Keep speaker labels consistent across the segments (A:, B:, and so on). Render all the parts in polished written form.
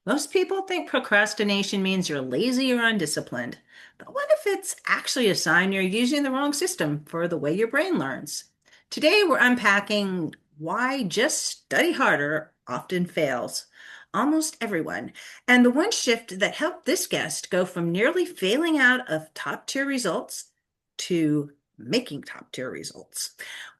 A: Most people think procrastination means you're lazy or undisciplined. But what if it's actually a sign you're using the wrong system for the way your brain learns? Today, we're unpacking why just study harder often fails. Almost everyone. And the one shift that helped this guest go from nearly failing out of top tier results to making top tier results.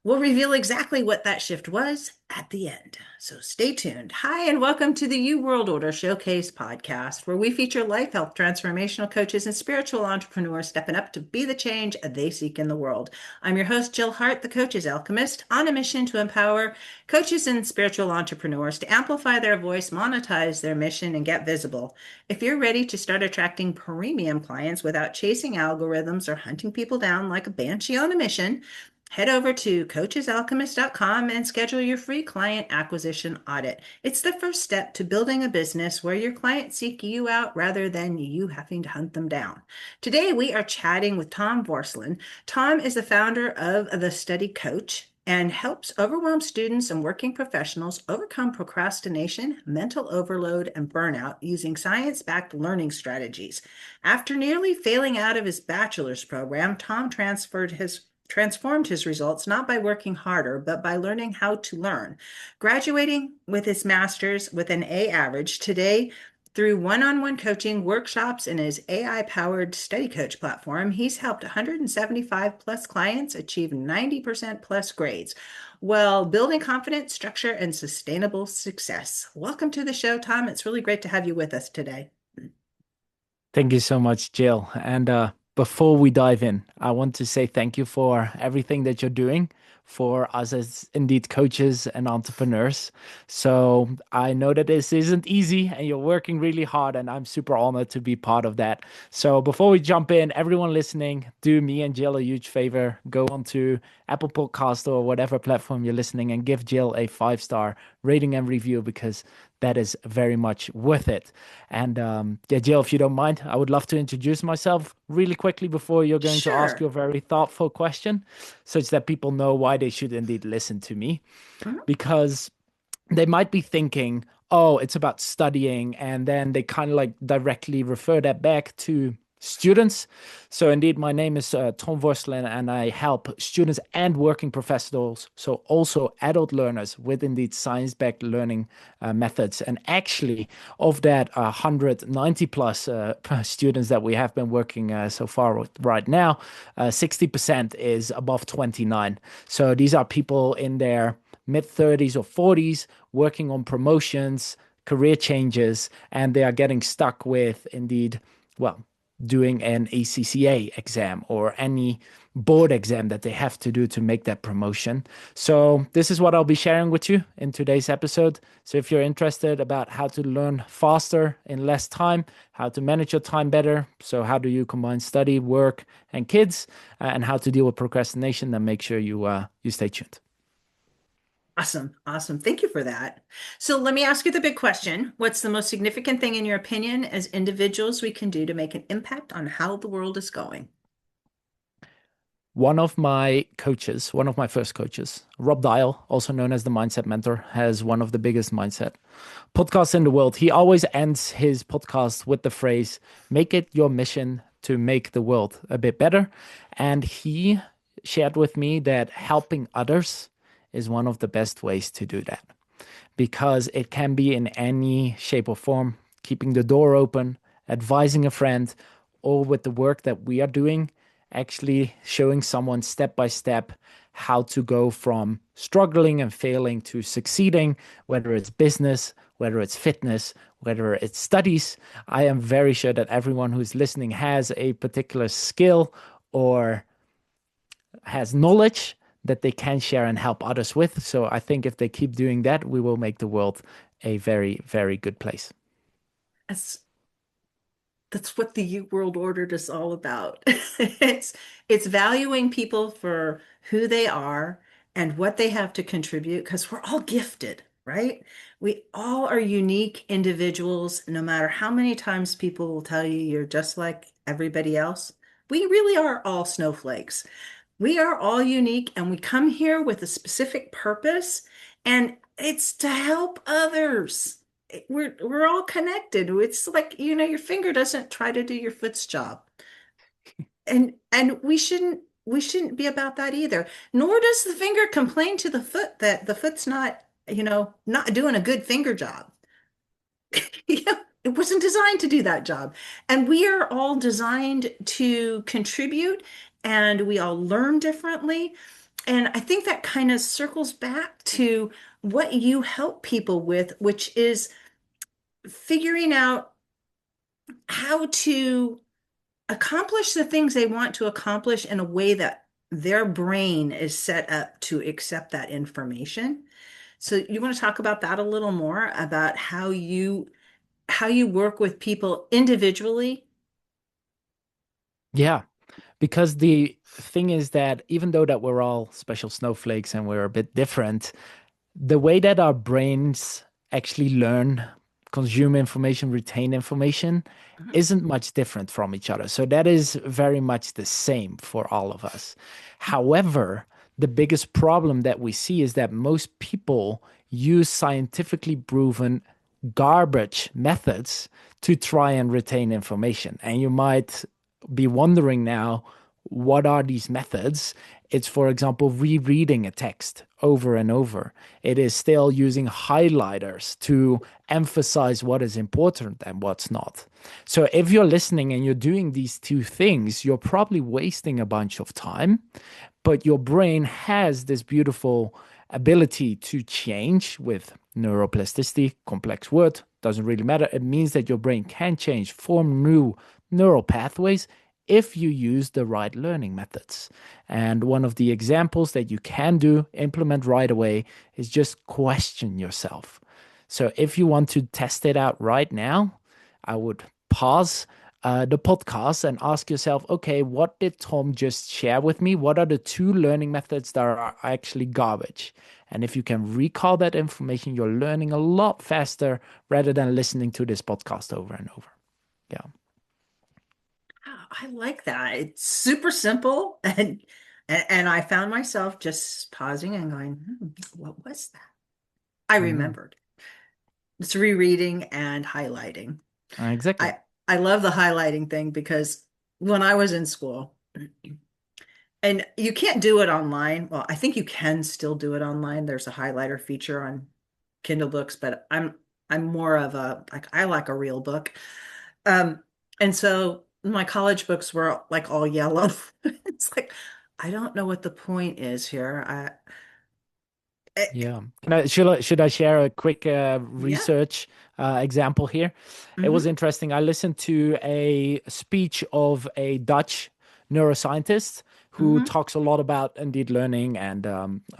A: We'll reveal exactly what that shift was at the end. So stay tuned. Hi, and welcome to the U World Order Showcase podcast, where we feature life health transformational coaches and spiritual entrepreneurs stepping up to be the change they seek in the world. I'm your host, Jill Hart, the Coach's Alchemist, on a mission to empower coaches and spiritual entrepreneurs to amplify their voice, monetize their mission, and get visible. If you're ready to start attracting premium clients without chasing algorithms or hunting people down like a banshee on a mission, head over to coachesalchemist.com and schedule your free client acquisition audit. It's the first step to building a business where your clients seek you out rather than you having to hunt them down. Today, we are chatting with Tom Vorselen. Tom is the founder of The Study Coach and helps overwhelmed students and working professionals overcome procrastination, mental overload, and burnout using science-backed learning strategies. After nearly failing out of his bachelor's program, Tom transformed his results not by working harder, but by learning how to learn. Graduating with his master's with an A average today, through one-on-one coaching, workshops, and his AI-powered study coach platform, he's helped 175 plus clients achieve 90% plus grades while building confidence, structure, and sustainable success. Welcome to the show, Tom. It's really great to have you with us today.
B: Thank you so much, Jill. And before we dive in, I want to say thank you for everything that you're doing for us as indeed coaches and entrepreneurs. So I know that this isn't easy and you're working really hard, and I'm super honored to be part of that. So before we jump in, everyone listening, do me and Jill a huge favor. Go on to Apple Podcast or whatever platform you're listening and give Jill a 5-star rating and review because that is very much worth it. And yeah, Jill, if you don't mind, I would love to introduce myself really quickly before you're going to ask
A: Sure.
B: your very thoughtful question, such that people know why they should indeed listen to me.
A: Mhm.
B: Because they might be thinking, oh, it's about studying, and then they kind of like directly refer that back to students. So indeed, my name is Tom Vorselen, and I help students and working professionals, so also adult learners, with indeed science-backed learning methods. And actually, of that 190 plus students that we have been working so far right now, 60% is above 29. So these are people in their mid 30s or 40s working on promotions, career changes, and they are getting stuck with indeed, well, doing an ACCA exam or any board exam that they have to do to make that promotion. So this is what I'll be sharing with you in today's episode. So if you're interested about how to learn faster in less time, how to manage your time better, so how do you combine study, work, and kids, and how to deal with procrastination, then make sure you stay tuned.
A: Awesome. Awesome. Thank you for that. So let me ask you the big question. What's the most significant thing in your opinion as individuals we can do to make an impact on how the world is going?
B: One of my coaches, one of my first coaches, Rob Dial, also known as the Mindset Mentor, has one of the biggest mindset podcasts in the world. He always ends his podcast with the phrase, make it your mission to make the world a bit better. And he shared with me that helping others is one of the best ways to do that because it can be in any shape or form, keeping the door open, advising a friend, or with the work that we are doing, actually showing someone step by step how to go from struggling and failing to succeeding, whether it's business, whether it's fitness, whether it's studies. I am very sure that everyone who's listening has a particular skill or has knowledge that they can share and help others with. So I think if they keep doing that, we will make the world a very, very good place.
A: That's that's what the U World Order is all about. It's it's valuing people for who they are and what they have to contribute because we're all gifted, right? We all are unique individuals, no matter how many times people will tell you you're just like everybody else. We really are all snowflakes. We are all unique and we come here with a specific purpose, and it's to help others. we're all connected. It's like, your finger doesn't try to do your foot's job. And we shouldn't be about that either. Nor does the finger complain to the foot that the foot's not doing a good finger job. It wasn't designed to do that job. And we are all designed to contribute, and we all learn differently. And I think that kind of circles back to what you help people with, which is figuring out how to accomplish the things they want to accomplish in a way that their brain is set up to accept that information. So you want to talk about that a little more about how you work with people individually?
B: Yeah, because the thing is that even though that we're all special snowflakes and we're a bit different, the way that our brains actually learn, consume information, retain information isn't much different from each other. So that is very much the same for all of us. However, the biggest problem that we see is that most people use scientifically proven garbage methods to try and retain information. And you might be wondering now, what are these methods? It's, for example, rereading a text over and over. It is still using highlighters to emphasize what is important and what's not. So if you're listening and you're doing these two things, you're probably wasting a bunch of time, but your brain has this beautiful ability to change with neuroplasticity, complex word, doesn't really matter. It means that your brain can change, form new neural pathways if you use the right learning methods. And one of the examples that you can do, implement right away, is just question yourself. So if you want to test it out right now, I would pause the podcast and ask yourself, okay, what did Tom just share with me? What are the two learning methods that are actually garbage? And if you can recall that information, you're learning a lot faster rather than listening to this podcast over and over. Yeah.
A: Wow, I like that. It's super simple, and I found myself just pausing and going, what was that? I
B: Mhm.
A: remembered. It's rereading and highlighting.
B: Exactly.
A: I love the highlighting thing because when I was in school, and you can't do it online. Well, I think you can still do it online. There's a highlighter feature on Kindle books, but I'm more of a like I like a real book. Um, and so my college books were like all yellow. It's like I don't know what the point is here.
B: Yeah. Should I share a quick
A: Yeah.
B: research example here? It was
A: Hmm.
B: interesting. I listened to a speech of a Dutch neuroscientist who
A: Hmm.
B: talks a lot about indeed learning and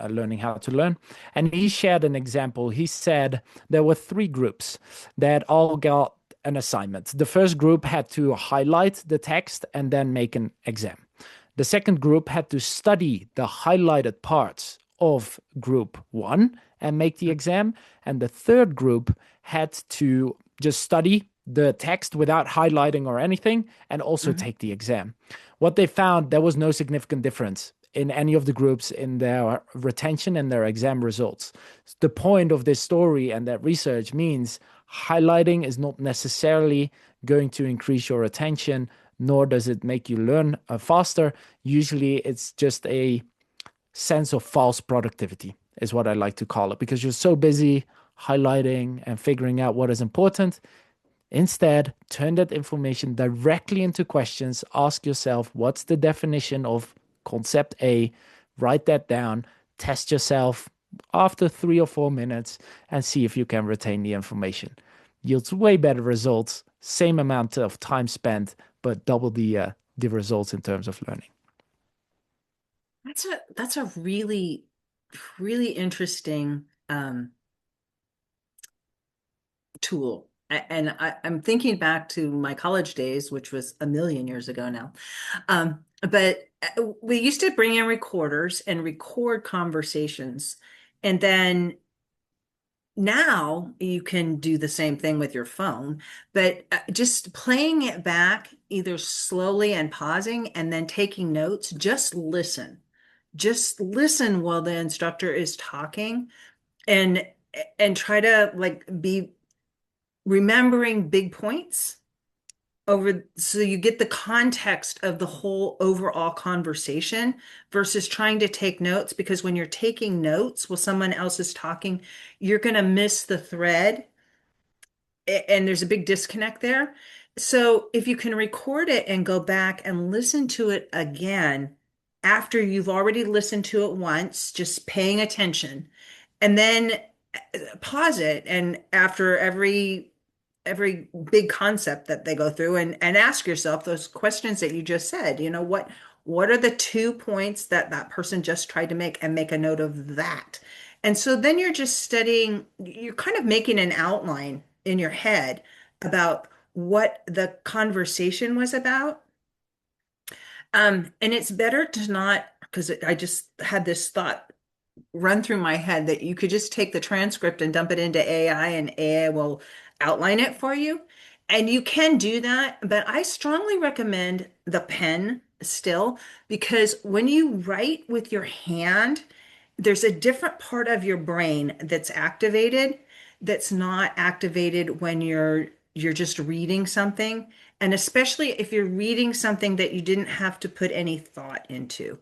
B: learning how to learn. And he shared an example. He said there were three groups that all got an assignment. The first group had to highlight the text and then make an exam. The second group had to study the highlighted parts of group one and make the exam. And the third group had to just study the text without highlighting or anything and also
A: Hmm.
B: take the exam. What they found, there was no significant difference in any of the groups in their retention and their exam results. The point of this story and that research means highlighting is not necessarily going to increase your attention, nor does it make you learn faster. Usually, it's just a sense of false productivity, is what I like to call it, because you're so busy highlighting and figuring out what is important. Instead, turn that information directly into questions. Ask yourself, what's the definition of concept A? Write that down, test yourself after 3 or 4 minutes, and see if you can retain the information. Yields way better results, same amount of time spent, but double the results in terms of learning.
A: That's a really, really interesting tool. And I'm thinking back to my college days, which was a million years ago now. But we used to bring in recorders and record conversations. And then now you can do the same thing with your phone, but just playing it back, either slowly and pausing and then taking notes, just listen. Just listen while the instructor is talking and and try to like be remembering big points over so you get the context of the whole overall conversation versus trying to take notes, because when you're taking notes while someone else is talking, you're going to miss the thread and there's a big disconnect there. So if you can record it and go back and listen to it again after you've already listened to it once, just paying attention, and then pause it, and after every big concept that they go through, and ask yourself those questions that you just said, what are the 2 points that that person just tried to make, and make a note of that. And so then you're just studying, you're kind of making an outline in your head about what the conversation was about. And it's better to not, because I just had this thought run through my head that you could just take the transcript and dump it into AI, and AI will outline it for you. And you can do that, but I strongly recommend the pen still, because when you write with your hand, there's a different part of your brain that's activated that's not activated when you're just reading something, and especially if you're reading something that you didn't have to put any thought into.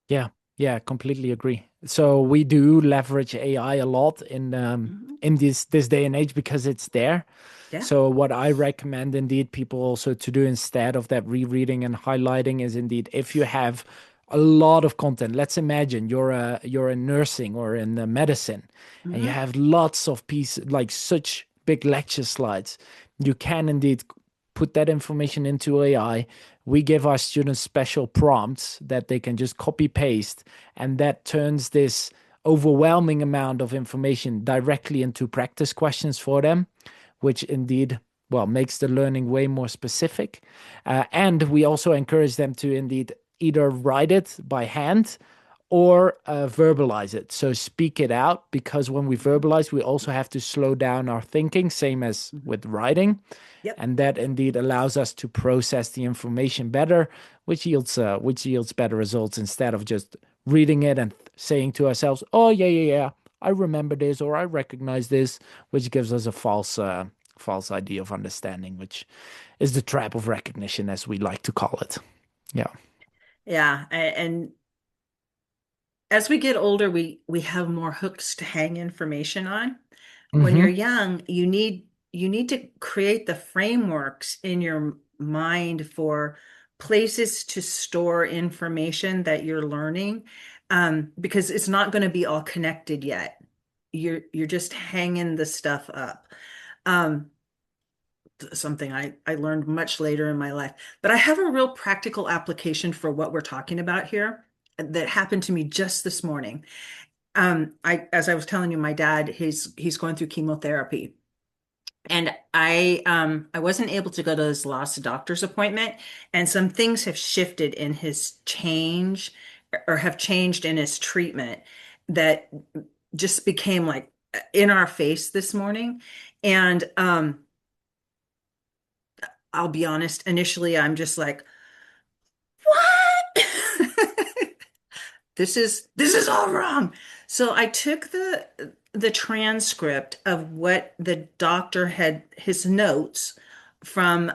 B: Yeah, yeah, completely agree. So we do leverage AI a lot
A: Mhm.
B: in this day and age because it's there.
A: Yeah.
B: So what I recommend indeed people also to do instead of that rereading and highlighting is indeed if you have a lot of content. Let's imagine you're in nursing or in medicine and you
A: Hmm.
B: have lots of pieces like such big lecture slides. You can indeed put that information into AI. We give our students special prompts that they can just copy paste, and that turns this overwhelming amount of information directly into practice questions for them, which indeed, well, makes the learning way more specific. And we also encourage them to indeed either write it by hand or verbalize it. So speak it out, because when we verbalize, we also have to slow down our thinking, same as
A: Hmm.
B: with writing.
A: Yep.
B: And that indeed allows us to process the information better, which yields better results instead of just reading it and saying to ourselves, "Oh yeah, yeah, yeah, I remember this or I recognize this," which gives us a false idea of understanding, which is the trap of recognition, as we like to call it. Yeah.
A: Yeah, and as we get older, we have more hooks to hang information on. When you're
B: Mm-hmm.
A: young, you need to create the frameworks in your mind for places to store information that you're learning, because it's not going to be all connected yet. You're just hanging the stuff up. Um, Something I learned much later in my life. But I have a real practical application for what we're talking about here that happened to me just this morning. As I was telling you, my dad, he's going through chemotherapy. And I wasn't able to go to his last doctor's appointment, and some things have shifted in his change, or have changed in his treatment, that just became like in our face this morning. And I'll be honest, initially I'm just like, what? This is all wrong. So I took the transcript of what the doctor had, his notes from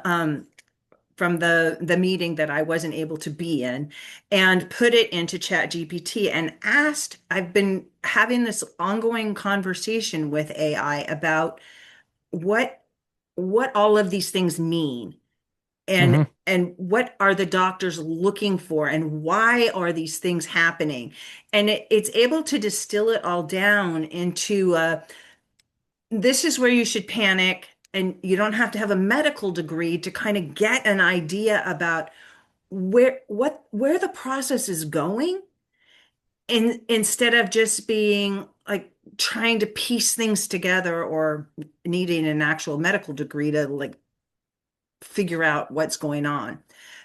A: the meeting that I wasn't able to be in, and put it into Chat GPT and asked, I've been having this ongoing conversation with AI about what what all of these things mean, and
B: Mm-hmm.
A: and what are the doctors looking for, and why are these things happening. And it's able to distill it all down into this is where you should panic, and you don't have to have a medical degree to kind of get an idea about where the process is going, instead of just being like trying to piece things together, or needing an actual medical degree to like figure out what's going on.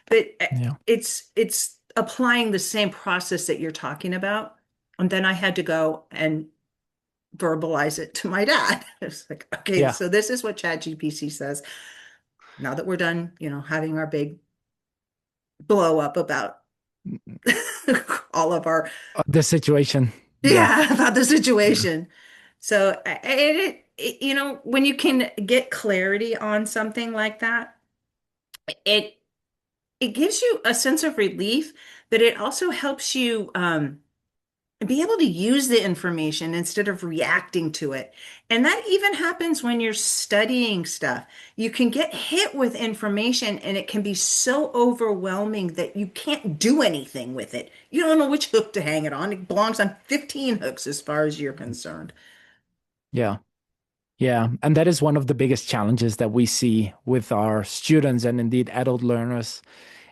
A: But
B: Yeah.
A: it's applying the same process that you're talking about. And then I had to go and verbalize it to my dad. It's like, okay,
B: Yeah.
A: so this is what ChatGPT says. Now that we're done, having our big blow up about all of our,
B: The situation. Yeah.
A: yeah, about the situation. So it when you can get clarity on something like that, it it gives you a sense of relief, but it also helps you be able to use the information instead of reacting to it. And that even happens when you're studying stuff. You can get hit with information and it can be so overwhelming that you can't do anything with it. You don't know which hook to hang it on. It belongs on 15 hooks as far as you're concerned.
B: Yeah. Yeah. And that is one of the biggest challenges that we see with our students and indeed adult learners.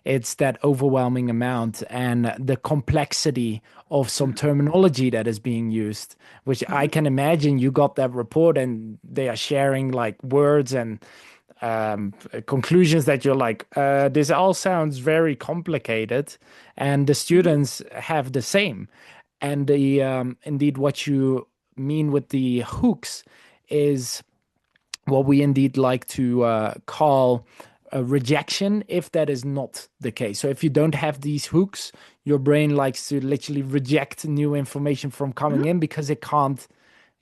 B: It's that overwhelming amount and the complexity of some terminology that is being used, which I
A: Mhm.
B: can imagine you got that report and they are sharing like words and conclusions that you're like, this all sounds very complicated. And the
A: Mhm.
B: students have the same. And the indeed, what you mean with the hooks is what we indeed like to call a rejection if that is not the case. So if you don't have these hooks, your brain likes to literally reject new information from coming
A: Mhm.
B: in because it can't,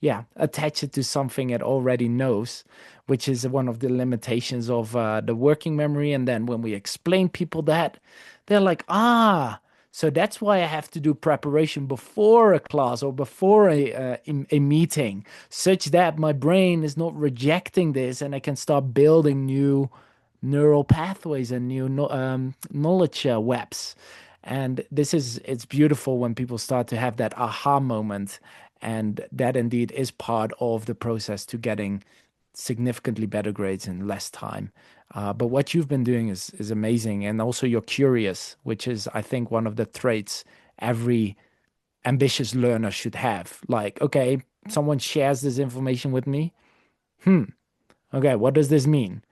B: yeah, attach it to something it already knows, which is one of the limitations of the working memory. And then when we explain people that, they're like, ah, so that's why I have to do preparation before a class or before a meeting, such that my brain is not rejecting this and I can start building new neural pathways and new knowledge webs. And it's beautiful when people start to have that aha moment. And that indeed is part of the process to getting significantly better grades in less time. But what you've been doing is amazing. And also you're curious, which is, I think, one of the traits every ambitious learner should have. Like, okay, someone shares this information with me. Okay, what does this mean?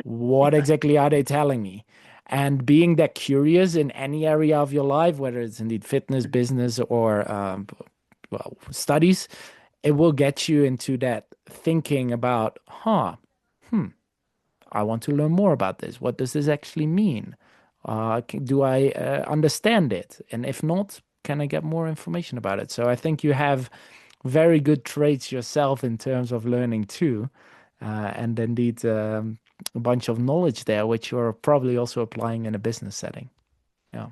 B: What
A: Yeah.
B: exactly are they telling me? And being that curious in any area of your life, whether it's indeed fitness, business, or well, studies, it will get you into that thinking about, I want to learn more about this. What does this actually mean? Do I understand it? And if not, can I get more information about it? So I think you have very good traits yourself in terms of learning too. And indeed, a bunch of knowledge there, which you're probably also applying in a business setting. Yeah.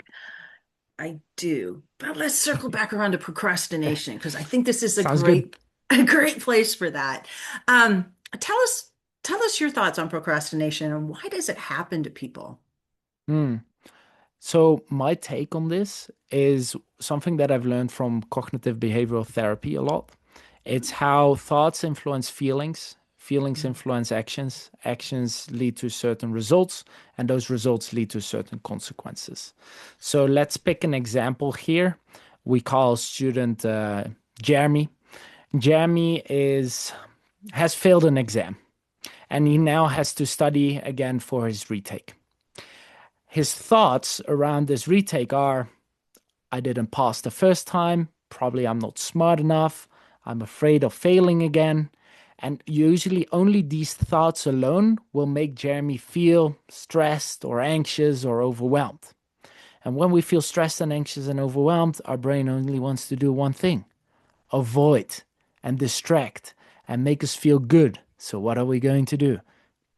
A: I do. But let's circle back around to procrastination because I think this is a
B: Sounds good.
A: great a great place for that. Um, tell us tell us your thoughts on procrastination and why does it happen to people?
B: Hmm. So my take on this is something that I've learned from cognitive behavioral therapy a lot. It's how thoughts influence feelings, feelings
A: Mhm.
B: influence actions, actions lead to certain results, and those results lead to certain consequences. So let's pick an example here. We call student Jeremy. Jeremy is has failed an exam, and he now has to study again for his retake. His thoughts around this retake are, I didn't pass the first time. Probably I'm not smart enough. I'm afraid of failing again. And usually, only these thoughts alone will make Jeremy feel stressed or anxious or overwhelmed. And when we feel stressed and anxious and overwhelmed, our brain only wants to do one thing: avoid and distract and make us feel good. So, what are we going to do?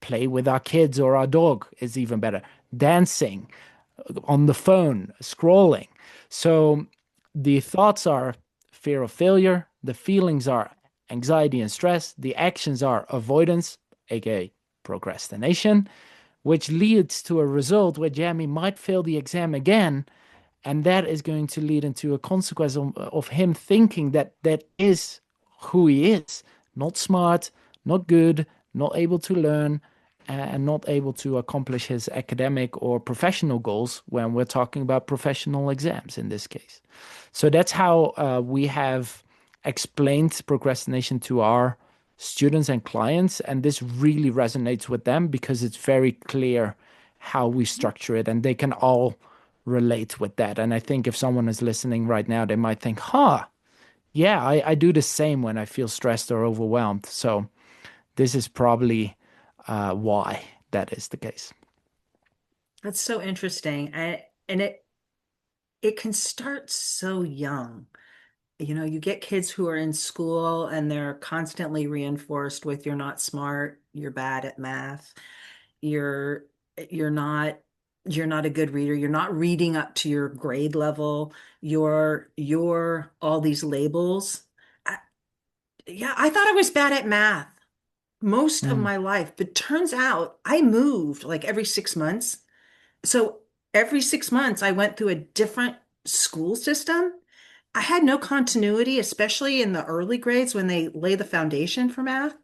B: Play with our kids or our dog is even better. Dancing, on the phone, scrolling. So the thoughts are fear of failure, the feelings are anxiety and stress, the actions are avoidance, aka procrastination, which leads to a result where Jamie might fail the exam again. And that is going to lead into a consequence of him thinking that that is who he is: not smart, not good, not able to learn, and not able to accomplish his academic or professional goals when we're talking about professional exams in this case. So that's how we have explained procrastination to our students and clients. And this really resonates with them because it's very clear how we structure it, and they can all relate with that. And I think if someone is listening right now, they might think, yeah, I do the same when I feel stressed or overwhelmed. So this is probably why that is the case.
A: That's so interesting. And it can start so young. You get kids who are in school and they're constantly reinforced with you're not smart, you're bad at math, you're you're not you're not a good reader, you're not reading up to your grade level, you're all these labels. I, yeah, I thought I was bad at math most of
B: Mm,
A: my life, but turns out I moved like every 6 months. So every 6 months I went through a different school system. I had no continuity, especially in the early grades when they lay the foundation for math.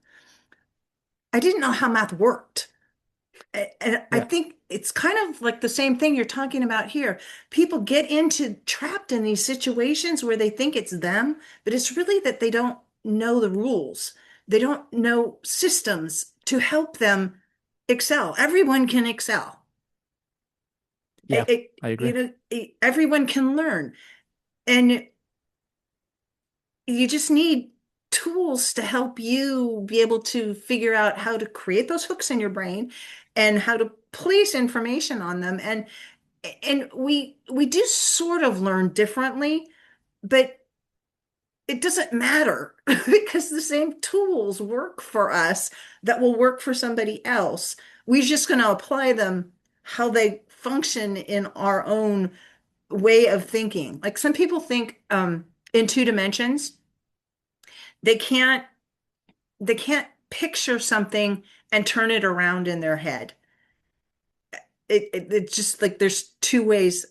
A: I didn't know how math worked. And I
B: yeah,
A: think it's kind of like the same thing you're talking about here. People get into trapped in these situations where they think it's them, but it's really that they don't know the rules. They don't know systems to help them excel. Everyone can excel.
B: yeah, I agree.
A: Everyone can learn. And you just need tools to help you be able to figure out how to create those hooks in your brain and how to place information on them. And we do sort of learn differently, but it doesn't matter because the same tools work for us that will work for somebody else. We're just going to apply them how they function in our own way of thinking. Like some people think in two dimensions. They can't they can't picture something and turn it around in their head. It's just like there's two ways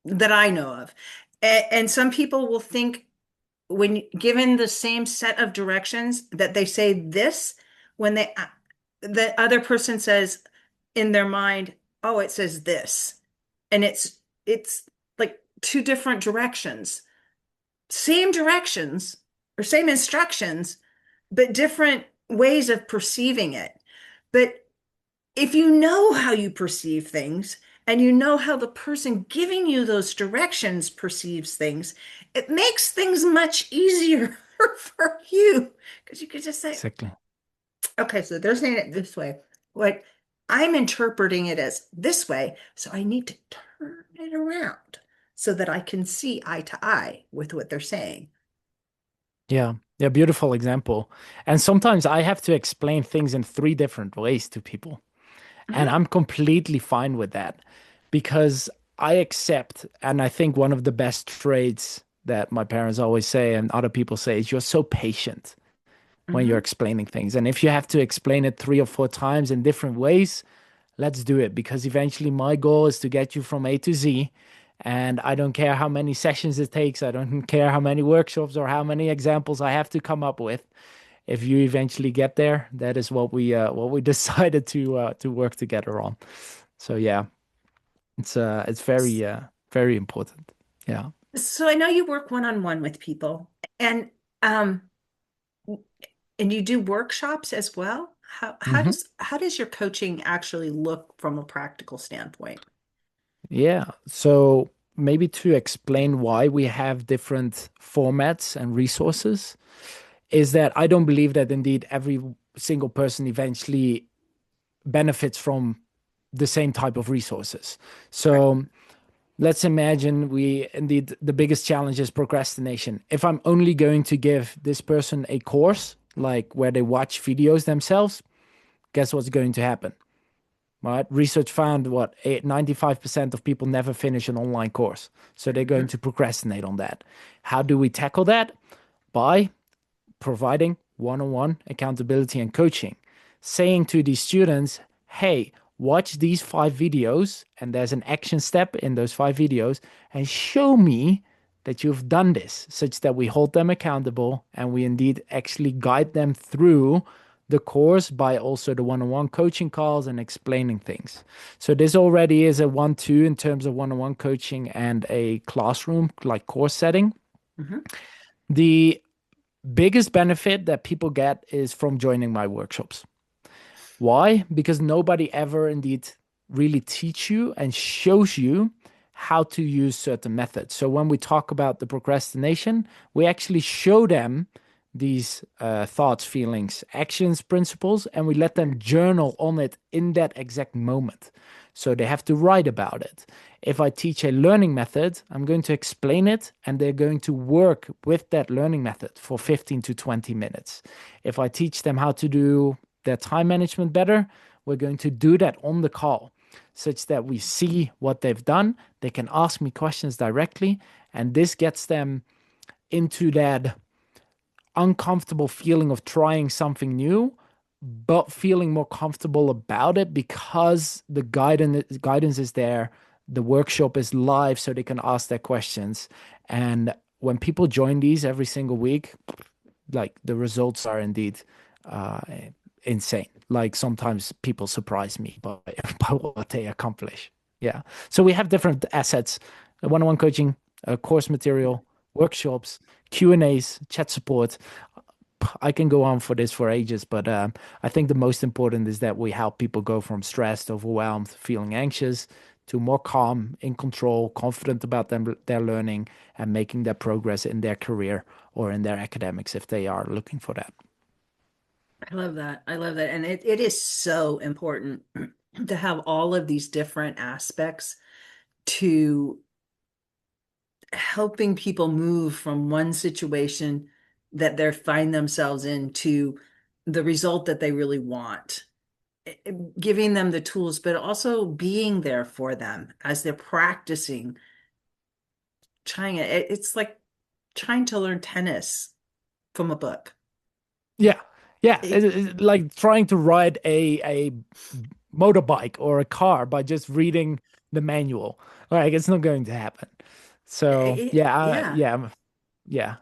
A: that I know of. And some people will think when given the same set of directions that they say this when the other person says in their mind, oh, it says this. And it's like two different directions. Same directions or same instructions, but different ways of perceiving it. But if you know how you perceive things and you know how the person giving you those directions perceives things, it makes things much easier for you because you could just say,
B: Exactly.
A: okay, so they're saying it this way. What I'm interpreting it as this way, so I need to turn it around so that I can see eye to eye with what they're saying.
B: Yeah. Yeah, beautiful example. And sometimes I have to explain things in three different ways to people. And
A: Mhm.
B: I'm completely fine with that because I accept, and I think one of the best traits that my parents always say and other people say is you're so patient when you're
A: Mhm.
B: explaining things. And if you have to explain it three or four times in different ways, let's do it because eventually my goal is to get you from A to Z. And I don't care how many sessions it takes. I don't care how many workshops or how many examples I have to come up with. If you eventually get there, that is what we decided to work together on. So yeah, it's very important. Yeah.
A: So I know you work one-on-one with people and um and you do workshops as well.
B: Hmm.
A: How does your coaching actually look from a practical standpoint?
B: Yeah. So maybe to explain why we have different formats and resources is that I don't believe that indeed every single person eventually benefits from the same type of resources.
A: Right.
B: So let's imagine we indeed the biggest challenge is procrastination. If I'm only going to give this person a course, like where they watch videos themselves, guess what's going to happen? Right? Research found what 95% of people never finish an online course. So they're going
A: Mhm.
B: to procrastinate on that. How do we tackle that? By providing one on one accountability and coaching, saying to these students, hey, watch these 5 videos, and there's an action step in those 5 videos, and show me that you've done this, such that we hold them accountable and we indeed actually guide them through the course by also the one on one coaching calls and explaining things. So, this already is a 1-2 in terms of one on one coaching and a classroom like course setting.
A: Mhm.
B: The biggest benefit that people get is from joining my workshops. Why? Because nobody ever indeed really teach you and shows you how to use certain methods. So when we talk about the procrastination, we actually show them these thoughts, feelings, actions, principles, and we let them journal on it in that exact moment. So they have to write about it. If I teach a learning method, I'm going to explain it and they're going to work with that learning method for 15 to 20 minutes. If I teach them how to do their time management better, we're going to do that on the call such that we see what they've done. They can ask me questions directly, and this gets them into that uncomfortable feeling of trying something new, but feeling more comfortable about it because the guidance is there. The workshop is live, so they can ask their questions. And when people join these every single week, like the results are indeed uh, insane. Like sometimes people surprise me by, by what they accomplish. Yeah. So we have different assets: one-on-one coaching, course material, workshops, Q&As, chat support. I can go on for this for ages, but I think the most important is that we help people go from stressed, overwhelmed, feeling anxious to more calm, in control, confident about their learning and making their progress in their career or in their academics if they are looking for that.
A: I love that. I love that. And it is so important to have all of these different aspects to helping people move from one situation that they find themselves in to the result that they really want. Giving them the tools, but also being there for them as they're practicing, trying it. It's like trying to learn tennis from a book.
B: Yeah. Yeah.
A: It,
B: It's like trying to ride a motorbike or a car by just reading the manual. Like it's not going to happen. So yeah,
A: yeah.
B: yeah.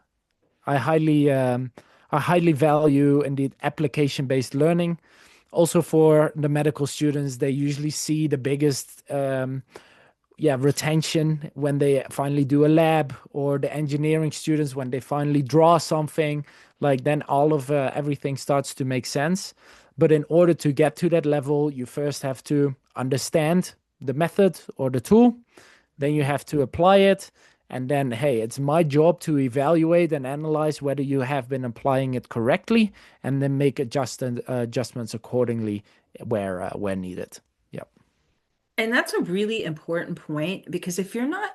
B: I highly I highly value indeed application-based learning. Also for the medical students, they usually see the biggest yeah, retention when they finally do a lab, or the engineering students when they finally draw something, like then all of everything starts to make sense. But in order to get to that level, you first have to understand the method or the tool, then you have to apply it. And then, hey, it's my job to evaluate and analyze whether you have been applying it correctly, and then make adjustments accordingly where needed. Yep.
A: And that's a really important point because if you're not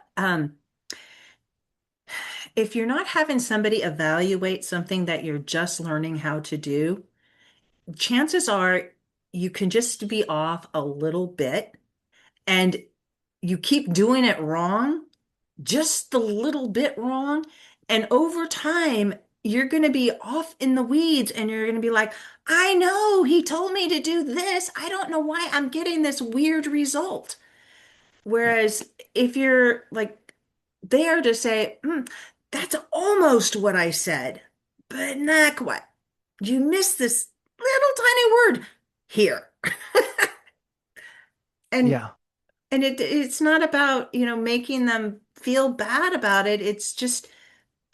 A: having somebody evaluate something that you're just learning how to do, chances are you can just be off a little bit and you keep doing it wrong, just a little bit wrong. And over time, you're going to be off in the weeds and you're going to be like, I know he told me to do this. I don't know why I'm getting this weird result.
B: Yeah.
A: Whereas if you're like there to say, that's almost what I said, but not quite. You missed this little tiny word here. And
B: Yeah.
A: it's not about, making them feel bad about it. It's just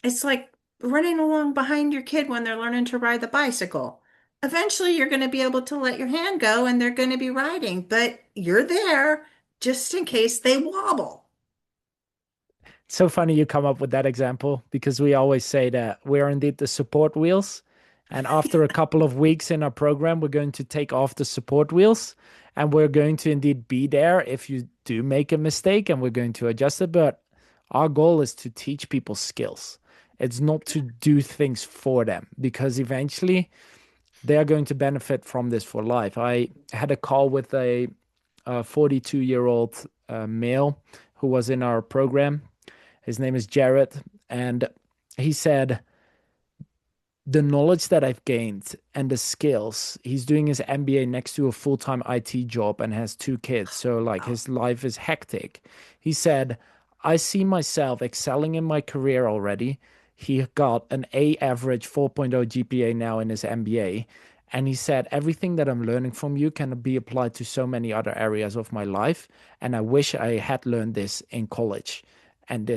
A: it's like running along behind your kid when they're learning to ride the bicycle. Eventually you're going to be able to let your hand go and they're going to be riding, but you're there just in case they wobble.
B: So funny you come up with that example because we always say that we're indeed the support wheels. And after a couple of weeks in our program, we're going to take off the support wheels and we're going to indeed be there if you do make a mistake, and we're going to adjust it. But our goal is to teach people skills. It's not to do things for them, because eventually they are going to benefit from this for life. I had a call with a 42-year-old male who was in our program. His name is Jared. And he said, the knowledge that I've gained and the skills, he's doing his MBA next to a full-time IT job and has two kids. So, like,
A: Wow.
B: his life is hectic. He said, I see myself excelling in my career already. He got an A average 4.0 GPA now in his MBA. And he said, everything that I'm learning from you can be applied to so many other areas of my life. And I wish I had learned this in college. And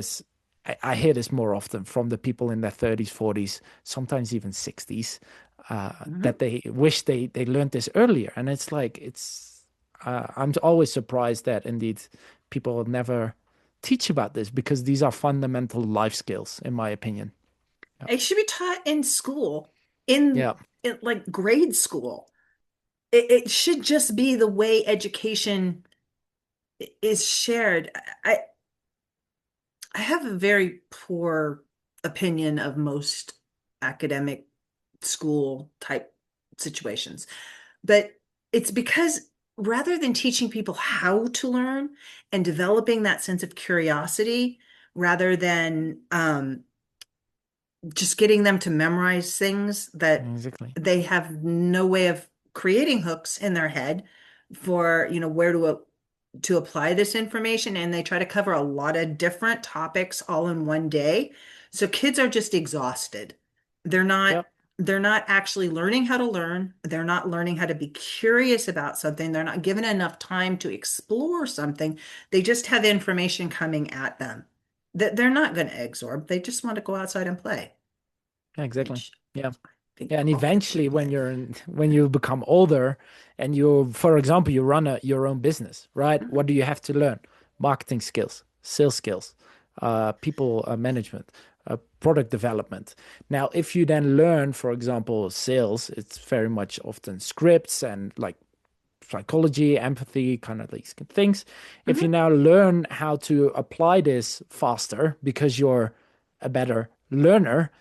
B: I hear this more often from the people in their 30s, 40s, sometimes even 60s,
A: Mhm.
B: that they wish they learned this earlier. And it's like, I'm always surprised that indeed people never teach about this, because these are fundamental life skills, in my opinion. Yeah.
A: It should be taught in school, in,
B: Yeah.
A: in like grade school. It should just be the way education is shared. I have a very poor opinion of most academic school type situations, but it's because rather than teaching people how to learn and developing that sense of curiosity, rather than just getting them to memorize things that
B: Exactly.
A: they have no way of creating hooks in their head for, where to apply this information, and they try to cover a lot of different topics all in one day. So kids are just exhausted. They're not
B: Yep.
A: they're not actually learning how to learn. They're not learning how to be curious about something. They're not given enough time to explore something. They just have information coming at them that they're not going to absorb. They just want to go outside and play,
B: Yeah, exactly.
A: which
B: Yeah.
A: I think
B: Yeah, and
A: all kids
B: eventually
A: should
B: when
A: play.
B: when you become older and you, for example, you run your own business, right? What do you have to learn? Marketing skills, sales skills, people management, product development. Now, if you then learn, for example, sales, it's very much often scripts and like psychology, empathy, kind of these things. If you
A: Mhm.
B: now learn how to apply this faster because you're a better learner,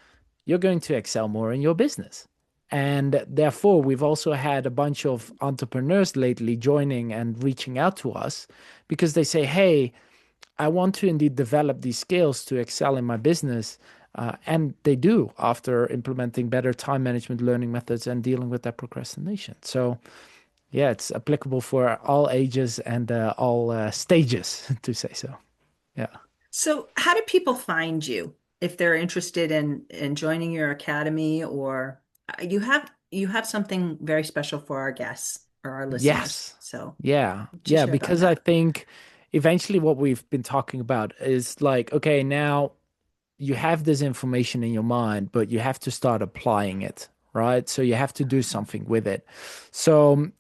B: you're going to excel more in your business. And therefore, we've also had a bunch of entrepreneurs lately joining and reaching out to us because they say, hey, I want to indeed develop these skills to excel in my business. And they do after implementing better time management learning methods and dealing with that procrastination. So, yeah, it's applicable for all ages and all stages, to say so. Yeah.
A: So, how do people find you if they're interested in joining your academy, or you have something very special for our guests or our listeners.
B: Yes.
A: So,
B: Yeah.
A: would you
B: Yeah.
A: share about
B: Because I
A: that?
B: think eventually what we've been talking about is like, okay, now you have this information in your mind, but you have to start applying it, right? So you have to do something with it. So,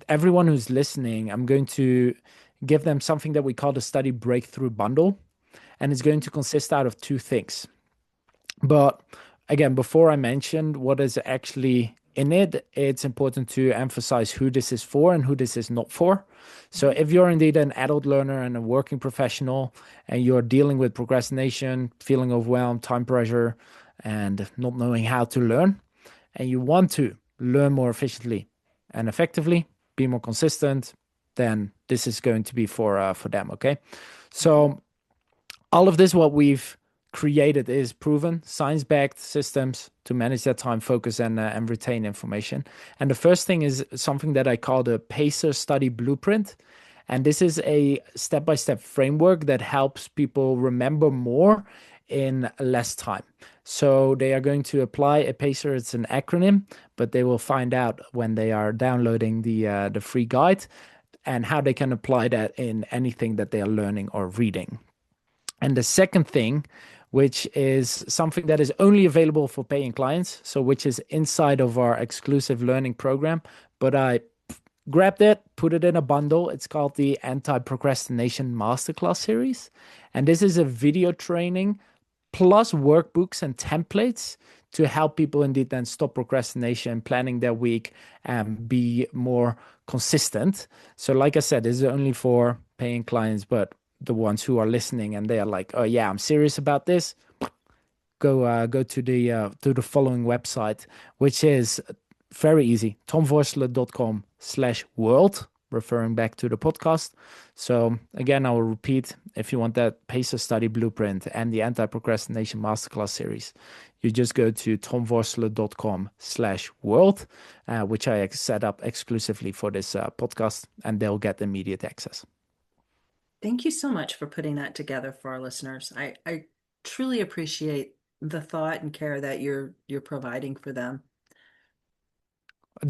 B: everyone who's listening, I'm going to give them something that we call the study breakthrough bundle. And it's going to consist out of two things. But again, before I mention what is actually in it, it's important to emphasize who this is for and who this is not for. So,
A: Mhm.
B: if you're indeed an adult learner and a working professional and you're dealing with procrastination, feeling overwhelmed, time pressure, and not knowing how to learn, and you want to learn more efficiently and effectively, be more consistent, then this is going to be for them. Okay,
A: Mhm.
B: so all of this, what we've created, is proven science-backed systems to manage their time, focus, and retain information. And the first thing is something that I call the Pacer Study Blueprint. And this is a step-by-step framework that helps people remember more in less time. So they are going to apply a Pacer. It's an acronym, but they will find out when they are downloading the free guide and how they can apply that in anything that they are learning or reading. And the second thing, which is something that is only available for paying clients, so which is inside of our exclusive learning program, but I grabbed it, put it in a bundle. It's called the Anti-Procrastination Masterclass series. And this is a video training plus workbooks and templates to help people indeed then stop procrastination, planning their week, and be more consistent. So, like I said, this is only for paying clients, but the ones who are listening and they are like, oh yeah, I'm serious about this, go to the following website, which is very easy, tomvorselen.com/world, referring back to the podcast. So again, I will repeat, if you want that pacer study blueprint and the anti-procrastination masterclass series, you just go to tomvorselen.com/world, which I set up exclusively for this podcast, and they'll get immediate access.
A: Thank you so much for putting that together for our listeners. I truly appreciate the thought and care that you're providing for them.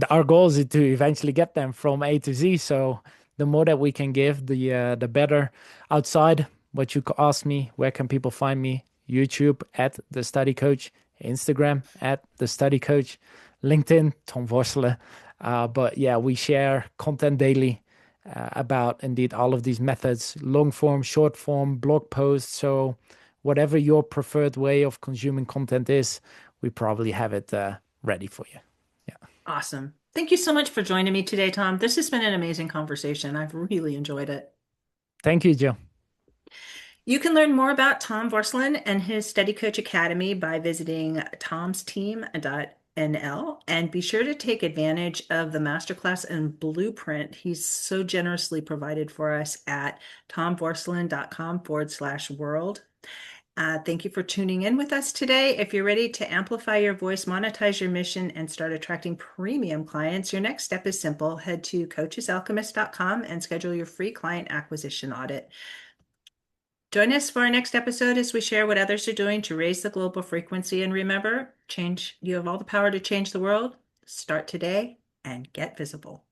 B: Our goal is to eventually get them from A to Z. So the more that we can give, the better. Outside, what you ask me, where can people find me? YouTube at the Study Coach, Instagram at the Study Coach, LinkedIn Tom Vorselen. But yeah, we share content daily about indeed all of these methods, long form, short form, blog posts. So whatever your preferred way of consuming content is, we probably have it ready for you. Yeah.
A: Awesome. Thank you so much for joining me today, Tom. This has been an amazing conversation. I've really enjoyed it.
B: Thank you, Jill.
A: You can learn more about Tom Vorselen and his Study Coach Academy by visiting tomsteam.nl and be sure to take advantage of the masterclass and blueprint he's so generously provided for us at tomvorselen.com/world. Thank you for tuning in with us today. If you're ready to amplify your voice, monetize your mission, and start attracting premium clients, your next step is simple. Head to coachesalchemist.com and schedule your free client acquisition audit. Join us for our next episode as we share what others are doing to raise the global frequency. And remember, change, you have all the power to change the world. Start today and get visible.